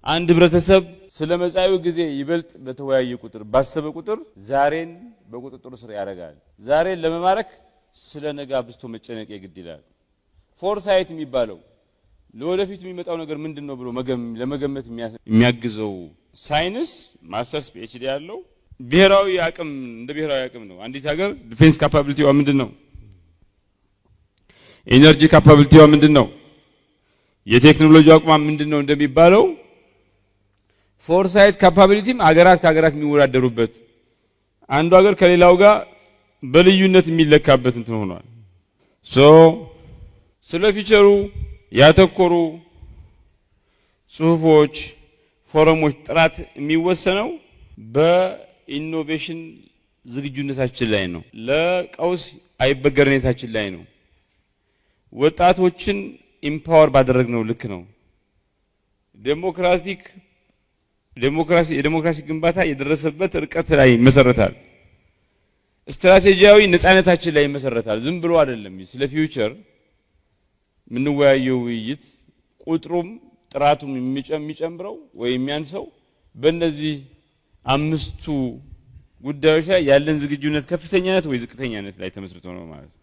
አንድ ህብረተሰብ ስለመጻዩ ጊዜ ይበልጥ በተወያየ ቁጥር ባሰበ ቁጥር ዛሬን በቁጥጥር ስር ያረጋል ዛሬን ለመማረክ ስለ ነገ አብስቶ መጨነቅ የግድ ይላል ፎርሳይት የሚባለው ለወደፊት የሚመጣው ነገር ምንድነው ብሎ ለመገመት የሚያግዘው ሳይንስ ማስተርስ ፒኤችዲ ያለው ብሔራዊ አቅም እንደ ብሔራዊ አቅም ነው አንዲት ሀገር ዲፌንስ ካፓቢሊቲዋ ምንድነው ኤነርጂ ካፓቢሊቲዋ ምንድነው የቴክኖሎጂ አቅሟ ምንድነው እንደሚባለው ፎርሳይት ካፓቢሊቲም አገራት ከአገራት የሚወዳደሩበት አንዱ ሀገር ከሌላው ጋር በልዩነት የሚለካበት እንትን ሆኗል ስለ ፊቸሩ ያተኮሩ ጽሁፎች ፎረሞች ጥራት የሚወሰነው በኢኖቬሽን ዝግጁነታችን ላይ ነው ለቀውስ አይበገርነታችን ላይ ነው ወጣቶችን ኢምፓወር ባደረግነው ልክ ነው ዴሞክራሲ ግንባታ የደረሰበት ርቀት ላይ መሰረታል ስትራቴጂያዊ ነፃነታችን ላይ መሰረታል ዝም ብሎ አይደለም ስለ ፊውቸር ምን ወያየው ውይይት ቁጥሩም ጥራቱም የሚጨምረው ወይ የሚያንሰው በእነዚህ አምስቱ ጉዳዮች ላይ ያለን ዝግጁነት ከፍተኛነት ወይ ዝቅተኛነት ላይ ተመስርቶ ነው ማለት ነው